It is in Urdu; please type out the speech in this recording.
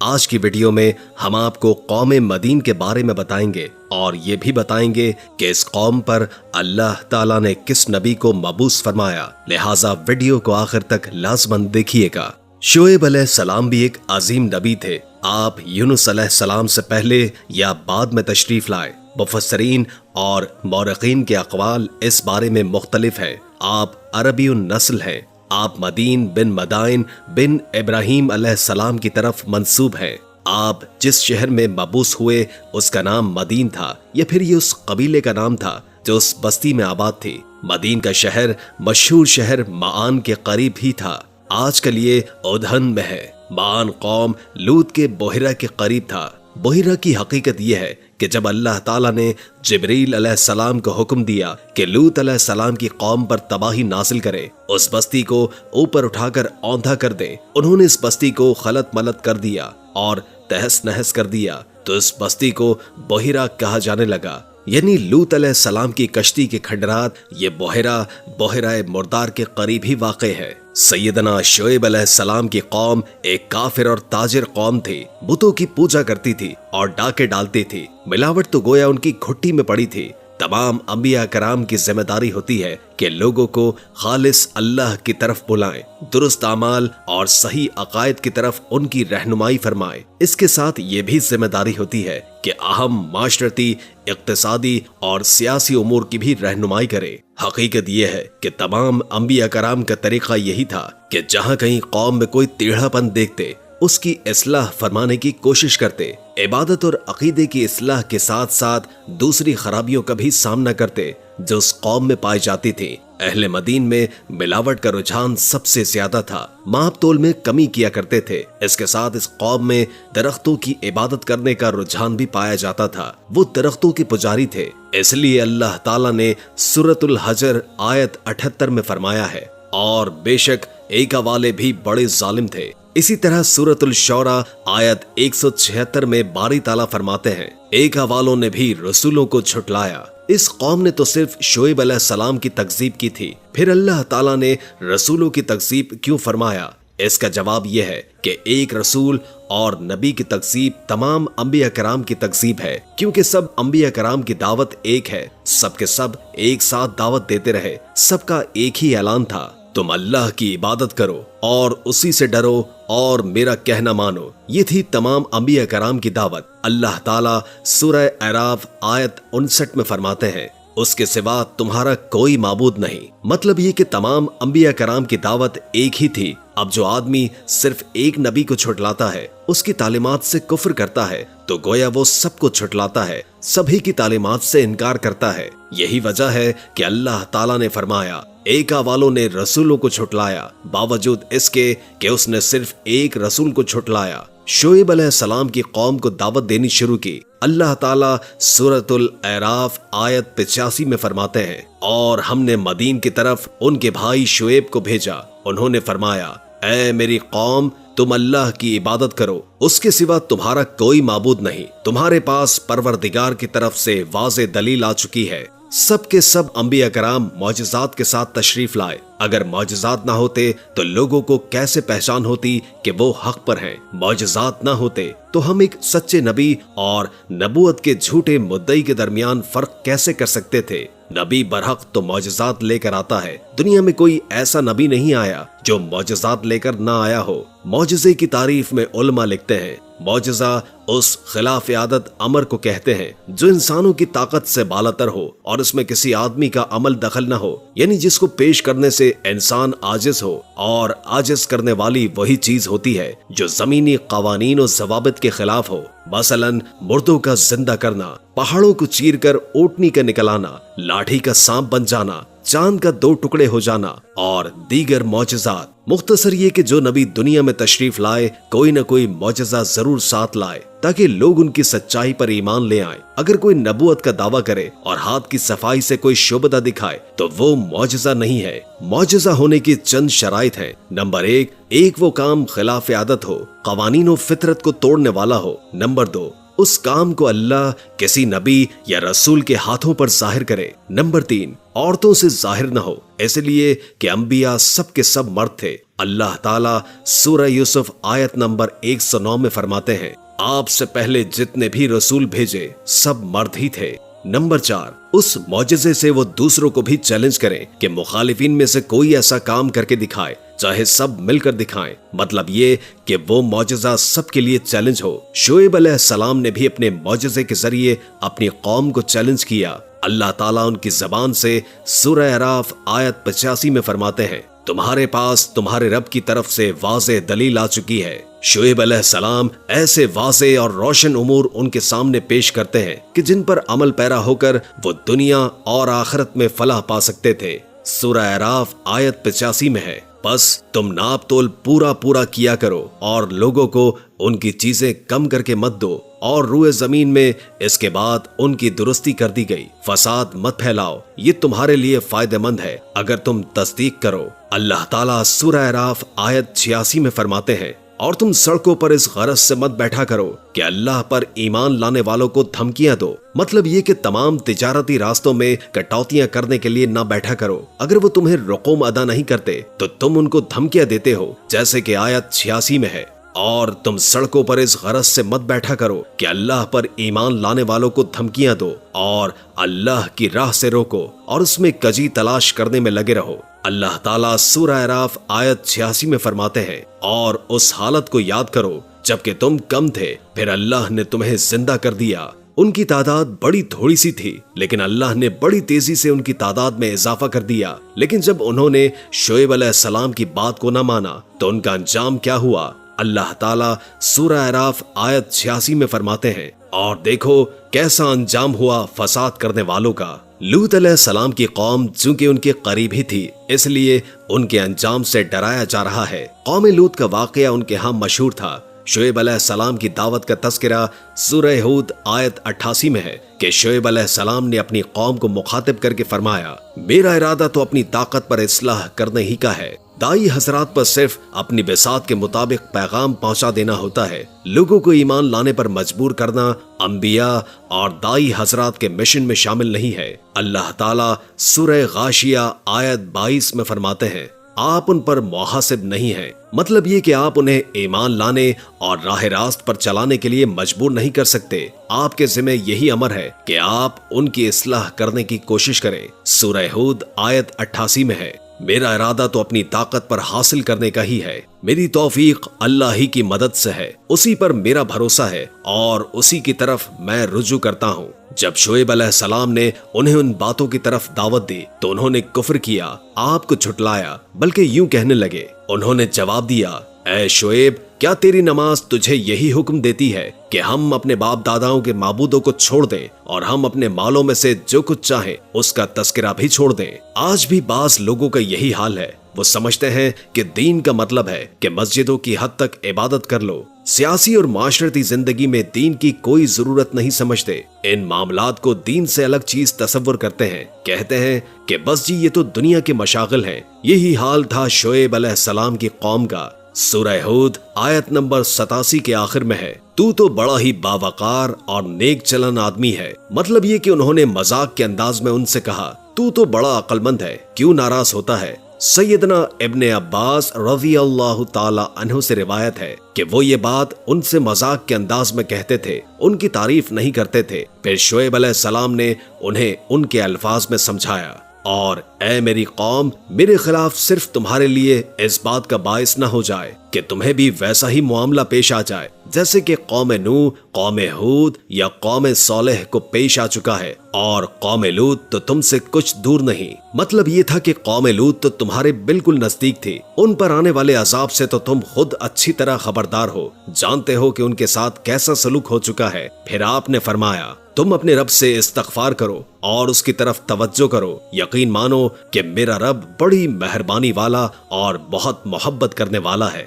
آج کی ویڈیو میں ہم آپ کو قوم مدین کے بارے میں بتائیں گے اور یہ بھی بتائیں گے کہ اس قوم پر اللہ تعالیٰ نے کس نبی کو مبعوث فرمایا، لہٰذا ویڈیو کو آخر تک لازماً دیکھیے گا۔ شعیب علیہ السلام بھی ایک عظیم نبی تھے۔ آپ یونس علیہ السلام سے پہلے یا بعد میں تشریف لائے۔ مفسرین اور مورخین کے اقوال اس بارے میں مختلف ہیں۔ آپ عربی النسل ہیں۔ آپ مدین بن مدائن بن ابراہیم علیہ السلام کی طرف منسوب ہیں۔ آپ جس شہر میں مبعوث ہوئے اس کا نام مدین تھا، یا پھر یہ اس قبیلے کا نام تھا جو اس بستی میں آباد تھی۔ مدین کا شہر مشہور شہر معان کے قریب ہی تھا، آج کل یہ اودھن میں ہے۔ معان قوم لوط کے بحیرہ کے قریب تھا۔ بحیرہ کی حقیقت یہ ہے کہ جب اللہ تعالیٰ نے جبریل علیہ السلام کو حکم دیا کہ لوط علیہ السلام کی قوم پر تباہی نازل کرے، اس بستی کو اوپر اٹھا کر اوندھا کر دے، انہوں نے اس بستی کو خلط ملط کر دیا اور تہس نہس کر دیا، تو اس بستی کو بحیرہ کہا جانے لگا۔ یعنی لوط علیہ السلام کی کشتی کے کھنڈرات یہ بحیرہ مردار کے قریب ہی واقع ہے۔ سیدنا شعیب علیہ السلام کی قوم ایک کافر اور تاجر قوم تھی، بتوں کی پوجا کرتی تھی اور ڈاکے ڈالتی تھی۔ ملاوٹ تو گویا ان کی گھٹی میں پڑی تھی۔ تمام انبیاء کرام کی ذمہ داری ہوتی ہے کہ لوگوں کو خالص اللہ کی طرف بلائیں، درست اعمال اور صحیح عقائد کی طرف ان کی رہنمائی فرمائیں۔ اس کے ساتھ یہ بھی ذمہ داری ہوتی ہے کہ اہم معاشرتی، اقتصادی اور سیاسی امور کی بھی رہنمائی کرے۔ حقیقت یہ ہے کہ تمام انبیاء کرام کا طریقہ یہی تھا کہ جہاں کہیں قوم میں کوئی ٹیڑھا پن دیکھتے اس کی اصلاح فرمانے کی کوشش کرتے، عبادت اور عقیدے کی اصلاح کے ساتھ ساتھ دوسری خرابیوں کا بھی سامنا کرتے جو اس قوم میں پائی جاتی تھی۔ اہل مدین میں ملاوٹ کا رجحان سب سے زیادہ تھا، ماپ تول میں کمی کیا کرتے تھے۔ اس کے ساتھ اس قوم میں درختوں کی عبادت کرنے کا رجحان بھی پایا جاتا تھا، وہ درختوں کے پجاری تھے۔ اس لیے اللہ تعالیٰ نے سورۃ الحجر آیت 78 میں فرمایا ہے، اور بے شک ایکا والے بھی بڑے ظالم تھے۔ اسی طرح سورۃ الشعراء آیت 176 میں باری تعالیٰ فرماتے ہیں، ایکا والوں نے بھی رسولوں کو جھٹلایا۔ اس قوم نے تو صرف شعیب علیہ السلام کی تکذیب کی تھی، پھر اللہ تعالیٰ نے رسولوں کی تکذیب کیوں فرمایا؟ اس کا جواب یہ ہے کہ ایک رسول اور نبی کی تکذیب تمام انبیاء کرام کی تکذیب ہے، کیونکہ سب انبیاء کرام کی دعوت ایک ہے، سب کے سب ایک ساتھ دعوت دیتے رہے، سب کا ایک ہی اعلان تھا، تم اللہ کی عبادت کرو اور اسی سے ڈرو اور میرا کہنا مانو۔ یہ تھی تمام انبیاء کرام کی دعوت۔ اللہ تعالیٰ سورہ اعراف آیت 59 میں فرماتے ہیں، اس کے سوا تمہارا کوئی معبود نہیں۔ مطلب یہ کہ تمام انبیاء کرام کی دعوت ایک ہی تھی۔ اب جو آدمی صرف ایک نبی کو چھٹلاتا ہے، اس کی تعلیمات سے کفر کرتا ہے، تو گویا وہ سب کو چھٹلاتا ہے، سبھی کی تعلیمات سے انکار کرتا ہے۔ یہی وجہ ہے کہ اللہ تعالیٰ نے فرمایا، ایکا والوں نے رسولوں کو چھٹلایا، باوجود اس کے کہ اس نے صرف ایک رسول کو چھٹلایا۔ شعیب علیہ السلام کی قوم کو دعوت دینی شروع کی۔ اللہ تعالیٰ سورۃ الاعراف آیت 85 میں فرماتے ہیں، اور ہم نے مدین کی طرف ان کے بھائی شعیب کو بھیجا، انہوں نے فرمایا، اے میری قوم، تم اللہ کی عبادت کرو، اس کے سوا تمہارا کوئی معبود نہیں۔ تمہارے پاس پروردگار کی طرف سے واضح دلیل آ چکی ہے۔ سب کے سب انبیاء کرام معجزات کے ساتھ تشریف لائے۔ اگر معجزات نہ ہوتے تو لوگوں کو کیسے پہچان ہوتی کہ وہ حق پر ہیں؟ معجزات نہ ہوتے تو ہم ایک سچے نبی اور نبوت کے جھوٹے مدعی کے درمیان فرق کیسے کر سکتے تھے؟ نبی برحق تو معجزات لے کر آتا ہے۔ دنیا میں کوئی ایسا نبی نہیں آیا جو معجزات لے کر نہ آیا ہو۔ معجزے کی تعریف میں علماء لکھتے ہیں، معجزہ اس خلاف عادت امر کو کہتے ہیں جو انسانوں کی طاقت سے بالاتر ہو اور اس میں کسی آدمی کا عمل دخل نہ ہو، یعنی جس کو پیش کرنے سے انسان عاجز ہو، اور عاجز کرنے والی وہی چیز ہوتی ہے جو زمینی قوانین و ضوابط کے خلاف ہو۔ مثلاً مردوں کا زندہ کرنا، پہاڑوں کو چیر کر اونٹنی کا نکلانا، لاٹھی کا سانپ بن جانا، چاند کا 2 ٹکڑے ہو جانا اور دیگر معجزات۔ مختصر یہ کہ جو نبی دنیا میں تشریف لائے کوئی نہ کوئی معجزہ ضرور ساتھ لائے تاکہ لوگ ان کی سچائی پر ایمان لے آئیں۔ اگر کوئی نبوت کا دعویٰ کرے اور ہاتھ کی صفائی سے کوئی شعبدہ دکھائے تو وہ معجزہ نہیں ہے۔ معجزہ ہونے کی چند شرائط ہیں۔ نمبر 1، وہ کام خلاف عادت ہو، قوانین و فطرت کو توڑنے والا ہو۔ نمبر 2، اس کام کو اللہ کسی نبی یا رسول کے ہاتھوں پر ظاہر کرے۔ نمبر 3، عورتوں سے ظاہر نہ ہو، اس لیے کہ انبیاء سب کے سب مرد تھے۔ اللہ تعالیٰ سورہ یوسف آیت نمبر 109 میں فرماتے ہیں، آپ سے پہلے جتنے بھی رسول بھیجے سب مرد ہی تھے۔ نمبر 4، اس معجزے سے وہ دوسروں کو بھی چیلنج کریں کہ مخالفین میں سے کوئی ایسا کام کر کے دکھائے، چاہے سب مل کر دکھائیں، مطلب یہ کہ وہ معجزہ سب کے لیے چیلنج ہو۔ شعیب علیہ السلام نے بھی اپنے معجزے کے ذریعے اپنی قوم کو چیلنج کیا۔ اللہ تعالیٰ ان کی زبان سے سورہ اعراف آیت 85 میں فرماتے ہیں، تمہارے پاس تمہارے رب کی طرف سے واضح دلیل آ چکی ہے۔ شعیب علیہ السلام ایسے واضح اور روشن امور ان کے سامنے پیش کرتے ہیں کہ جن پر عمل پیرا ہو کر وہ دنیا اور آخرت میں فلاح پا سکتے تھے۔ سورہ اعراف آیت 85 میں ہے، بس تم ناپ تول پورا کیا کرو اور لوگوں کو ان کی چیزیں کم کر کے مت دو، اور روئے زمین میں اس کے بعد ان کی درستی کر دی گئی، فساد مت پھیلاؤ، یہ تمہارے لیے فائدہ مند ہے اگر تم تصدیق کرو۔ اللہ تعالیٰ سورہ اعراف آیت 86 میں فرماتے ہیں، اور تم سڑکوں پر اس غرض سے مت بیٹھا کرو کہ اللہ پر ایمان لانے والوں کو دھمکیاں دو، مطلب یہ کہ تمام تجارتی راستوں میں کٹوتیاں کرنے کے لیے نہ بیٹھا کرو۔ اگر وہ تمہیں رقوم ادا نہیں کرتے تو تم ان کو دھمکیاں دیتے ہو، جیسے کہ آیت 86 میں ہے، اور تم سڑکوں پر اس غرض سے مت بیٹھا کرو کہ اللہ پر ایمان لانے والوں کو دھمکیاں دو اور اللہ کی راہ سے روکو اور اس میں کجی تلاش کرنے میں لگے رہو۔ اللہ تعالیٰ سورہ اعراف آیت 86 میں فرماتے ہیں، اور اس حالت کو یاد کرو جبکہ تم کم تھے، پھر اللہ نے تمہیں زندہ کر دیا۔ ان کی تعداد بڑی تھوڑی سی تھی، لیکن اللہ نے بڑی تیزی سے ان کی تعداد میں اضافہ کر دیا۔ لیکن جب انہوں نے شعیب علیہ السلام کی بات کو نہ مانا تو ان کا انجام کیا ہوا؟ اللہ تعالیٰ سورہ اعراف آیت 86 میں فرماتے ہیں، اور دیکھو کیسا انجام ہوا فساد کرنے والوں کا۔ لوط علیہ السلام کی قوم چونکہ ان کے قریب ہی تھی، اس لیے ان کے انجام سے ڈرایا جا رہا ہے۔ قوم لوط کا واقعہ ان کے ہاں مشہور تھا۔ شعیب علیہ السلام کی دعوت کا تذکرہ سورہ ہود آیت 88 میں ہے کہ شعیب علیہ السلام نے اپنی قوم کو مخاطب کر کے فرمایا، میرا ارادہ تو اپنی طاقت پر اصلاح کرنے ہی کا ہے۔ دائی حضرات پر صرف اپنی بساط کے مطابق پیغام پہنچا دینا ہوتا ہے۔ لوگوں کو ایمان لانے پر مجبور کرنا انبیاء اور دائی حضرات کے مشن میں شامل نہیں ہے۔ اللہ تعالیٰ سورہ غاشیہ آیت 22 میں فرماتے ہیں، آپ ان پر محاسب نہیں ہیں، مطلب یہ کہ آپ انہیں ایمان لانے اور راہ راست پر چلانے کے لیے مجبور نہیں کر سکتے۔ آپ کے ذمہ یہی امر ہے کہ آپ ان کی اصلاح کرنے کی کوشش کریں۔ سورہ ہود آیت 88 میں ہے، میرا ارادہ تو اپنی طاقت پر حاصل کرنے کا ہی ہے، میری توفیق اللہ ہی کی مدد سے ہے، اسی پر میرا بھروسہ ہے اور اسی کی طرف میں رجوع کرتا ہوں۔ جب شعیب علیہ السلام نے انہیں ان باتوں کی طرف دعوت دی تو انہوں نے کفر کیا، آپ کو جھٹلایا، بلکہ یوں کہنے لگے، انہوں نے جواب دیا، اے شعیب، کیا تیری نماز تجھے یہی حکم دیتی ہے کہ ہم اپنے باپ داداؤں کے معبودوں کو چھوڑ دیں اور ہم اپنے مالوں میں سے جو کچھ چاہیں اس کا تذکرہ بھی چھوڑ دیں؟ آج بھی بعض لوگوں کا یہی حال ہے، وہ سمجھتے ہیں کہ دین کا مطلب ہے کہ مسجدوں کی حد تک عبادت کر لو، سیاسی اور معاشرتی زندگی میں دین کی کوئی ضرورت نہیں سمجھتے، ان معاملات کو دین سے الگ چیز تصور کرتے ہیں، کہتے ہیں کہ بس جی یہ تو دنیا کے مشاغل ہیں۔ یہی حال تھا شعیب علیہ السلام کی قوم کا۔ سورہ ہود آیت نمبر 87 کے آخر میں ہے، تو بڑا ہی باوقار اور نیک چلن آدمی ہے، مطلب یہ کہ انہوں نے مذاق کے انداز میں ان سے کہا، تو بڑا عقل مند ہے، کیوں ناراض ہوتا ہے؟ سیدنا ابن عباس رضی اللہ تعالی عنہ سے روایت ہے کہ وہ یہ بات ان سے مذاق کے انداز میں کہتے تھے، ان کی تعریف نہیں کرتے تھے۔ پھر شعیب علیہ السلام نے انہیں ان کے الفاظ میں سمجھایا، اور اے میری قوم، میرے خلاف صرف تمہارے لیے اس بات کا باعث نہ ہو جائے کہ تمہیں بھی ویسا ہی معاملہ پیش آ جائے جیسے کہ قوم نوح، قوم ہود یا قوم صالح کو پیش آ چکا ہے، اور قوم لوط تو تم سے کچھ دور نہیں۔ مطلب یہ تھا کہ قوم لوط تو تمہارے بالکل نزدیک تھی، ان پر آنے والے عذاب سے تو تم خود اچھی طرح خبردار ہو، جانتے ہو کہ ان کے ساتھ کیسا سلوک ہو چکا ہے۔ پھر آپ نے فرمایا، تم اپنے رب سے استغفار کرو اور اس کی طرف توجہ کرو، یقین مانو کہ میرا رب بڑی مہربانی والا اور بہت محبت کرنے والا ہے۔